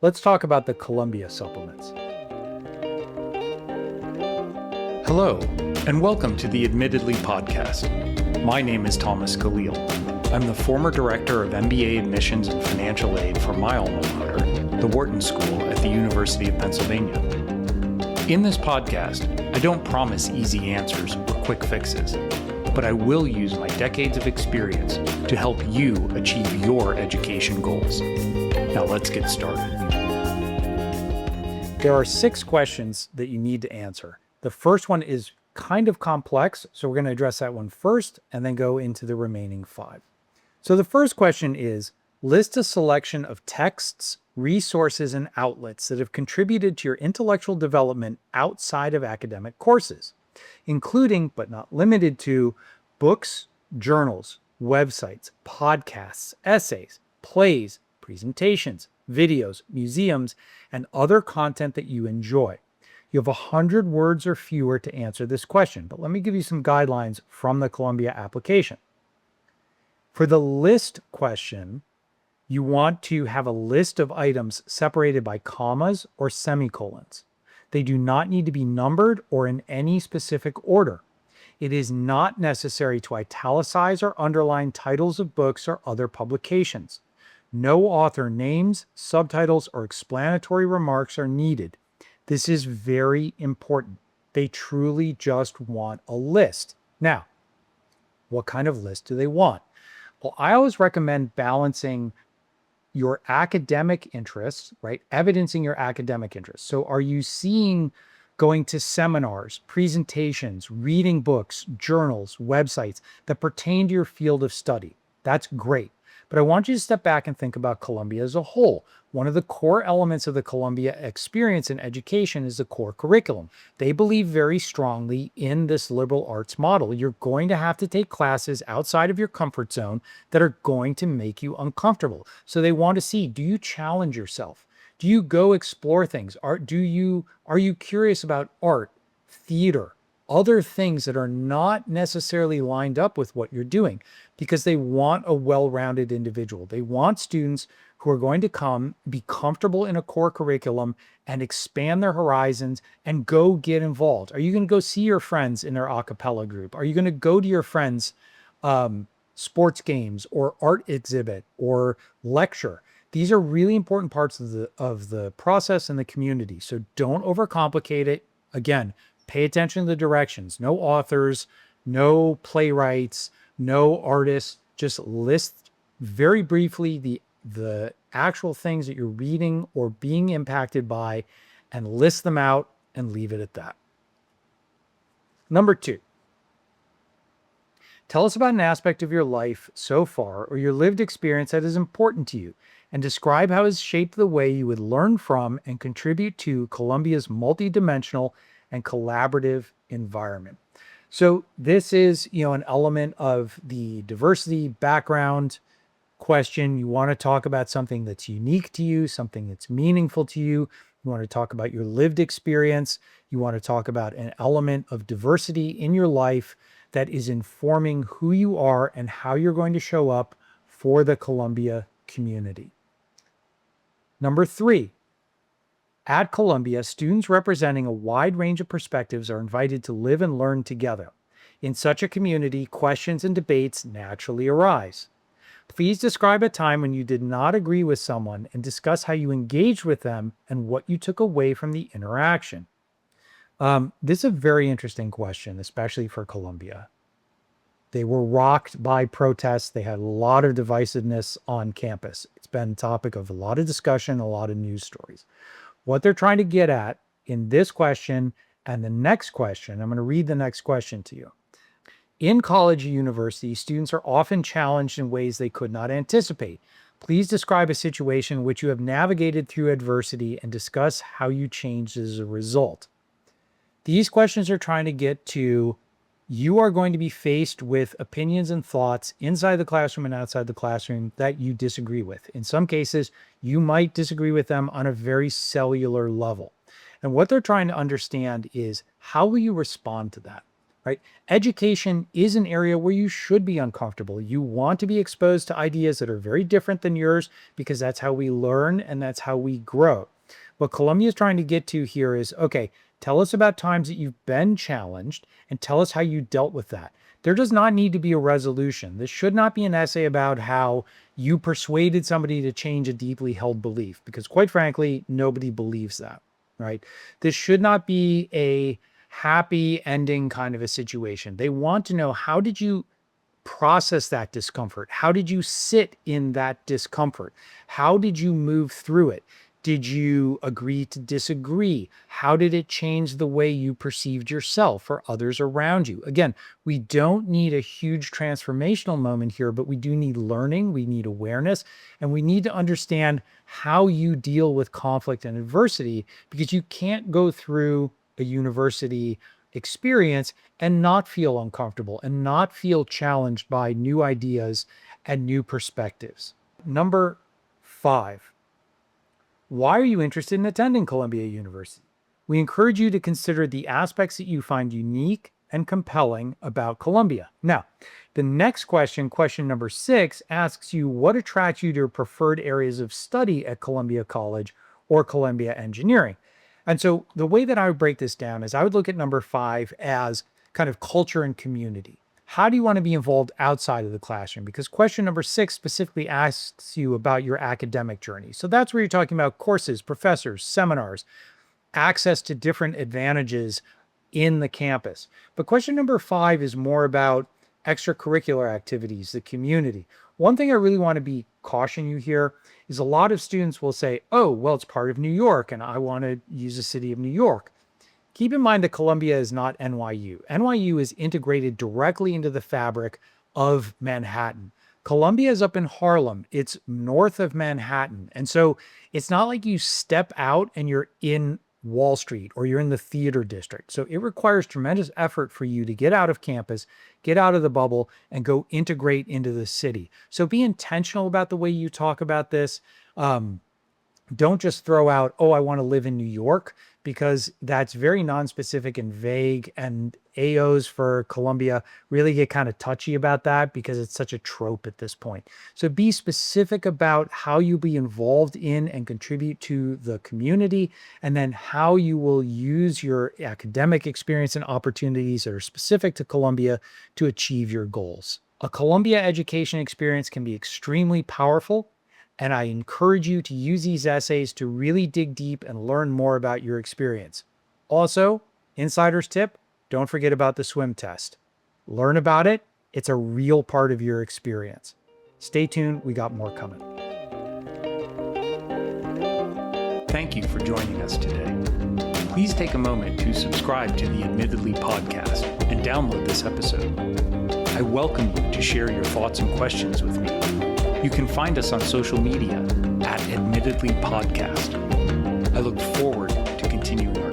Let's talk about the Columbia supplements. Hello, and welcome to the Admittedly podcast. My name is Thomas Caleel. I'm the former director of MBA admissions and financial aid for my alma mater, the Wharton School at the University of Pennsylvania. In this podcast, I don't promise easy answers or quick fixes, but I will use my decades of experience to help you achieve your education goals. Now let's get started. There are 6 questions that you need to answer. The first one is kind of complex, so we're going to address that one first and then go into the remaining 5. So the first question is, list a selection of texts, resources, and outlets that have contributed to your intellectual development outside of academic courses, including, but not limited to, books, journals, websites, podcasts, essays, plays, presentations, videos, museums, and other content that you enjoy. You have 100 words or fewer to answer this question, but let me give you some guidelines from the Columbia application. For the list question, you want to have a list of items separated by commas or semicolons. They do not need to be numbered or in any specific order. It is not necessary to italicize or underline titles of books or other publications. No author names, subtitles, or explanatory remarks are needed. This is very important. They truly just want a list. Now, what kind of list do they want? Well, I always recommend balancing your academic interests, right? Evidencing your academic interests. So are you going to seminars, presentations, reading books, journals, websites that pertain to your field of study? That's great. But I want you to step back and think about Columbia as a whole. One of the core elements of the Columbia experience in education is the core curriculum. They believe very strongly in this liberal arts model. You're going to have to take classes outside of your comfort zone that are going to make you uncomfortable. So they want to see, do you challenge yourself? Do you go explore things? Are you curious about art, theater, other things that are not necessarily lined up with what you're doing? Because they want a well-rounded individual. They want students who are going to come, be comfortable in a core curriculum and expand their horizons and go get involved. Are you going to go see your friends in their a cappella group? Are you going to go to your friends' sports games or art exhibit or lecture? These are really important parts of the process and the community. So don't overcomplicate it. Again, pay attention to the directions. No authors, no playwrights, no artists. Just list very briefly the actual things that you're reading or being impacted by and list them out and leave it at that. Number 2, tell us about an aspect of your life so far or your lived experience that is important to you, and describe how it has shaped the way you would learn from and contribute to Columbia's multidimensional and collaborative environment. So this is, an element of the diversity background question. You want to talk about something that's unique to you, something that's meaningful to you. You want to talk about your lived experience. You want to talk about an element of diversity in your life that is informing who you are and how you're going to show up for the Columbia community. Number 3, at Columbia, students representing a wide range of perspectives are invited to live and learn together. In such a community, questions and debates naturally arise. Please describe a time when you did not agree with someone and discuss how you engaged with them and what you took away from the interaction. This is a very interesting question, especially for Columbia. They were rocked by protests. They had a lot of divisiveness on campus. It's been a topic of a lot of discussion, a lot of news stories. What they're trying to get at in this question and the next question, I'm going to read the next question to you. In college or university, students are often challenged in ways they could not anticipate. Please describe a situation in which you have navigated through adversity and discuss how you changed as a result. These questions are trying to get to, you are going to be faced with opinions and thoughts inside the classroom and outside the classroom that you disagree with. In some cases, you might disagree with them on a very cellular level. And what they're trying to understand is, how will you respond to that? right? Education is an area where you should be uncomfortable. You want to be exposed to ideas that are very different than yours because that's how we learn and that's how we grow. What Columbia is trying to get to here is, okay, tell us about times that you've been challenged and tell us how you dealt with that. There does not need to be a resolution. This should not be an essay about how you persuaded somebody to change a deeply held belief, because quite frankly, nobody believes that, right? This should not be a happy ending kind of a situation. They want to know, how did you process that discomfort? How did you sit in that discomfort? How did you move through it? Did you agree to disagree? How did it change the way you perceived yourself or others around you? Again, we don't need a huge transformational moment here, but we do need learning, we need awareness, and we need to understand how you deal with conflict and adversity, because you can't go through a university experience and not feel uncomfortable and not feel challenged by new ideas and new perspectives. Number 5. Why are you interested in attending Columbia University? We encourage you to consider the aspects that you find unique and compelling about Columbia. Now, the next question, question number 6, asks you what attracts you to your preferred areas of study at Columbia College or Columbia Engineering. And so the way that I would break this down is I would look at number 5 as kind of culture and community. How do you want to be involved outside of the classroom? Because question number 6 specifically asks you about your academic journey. So that's where you're talking about courses, professors, seminars, access to different advantages in the campus. But question number 5 is more about extracurricular activities, the community. One thing I really want to be caution you here is a lot of students will say, oh, well, it's part of New York and I want to use the city of New York. Keep in mind that Columbia is not NYU. NYU is integrated directly into the fabric of Manhattan. Columbia is up in Harlem. It's north of Manhattan. And so it's not like you step out and you're in Wall Street or you're in the theater district. So it requires tremendous effort for you to get out of campus, get out of the bubble, and go integrate into the city. So be intentional about the way you talk about this. Don't just throw out, oh, I want to live in New York, because that's very nonspecific and vague. And AOs for Columbia really get kind of touchy about that because it's such a trope at this point. So be specific about how you'll be involved in and contribute to the community, and then how you will use your academic experience and opportunities that are specific to Columbia to achieve your goals. A Columbia education experience can be extremely powerful, and I encourage you to use these essays to really dig deep and learn more about your experience. Also, insider's tip, don't forget about the swim test. Learn about it. It's a real part of your experience. Stay tuned. We got more coming. Thank you for joining us today. Please take a moment to subscribe to the Admittedly podcast and download this episode. I welcome you to share your thoughts and questions with me. You can find us on social media at Admittedly Podcast. I look forward to continuing our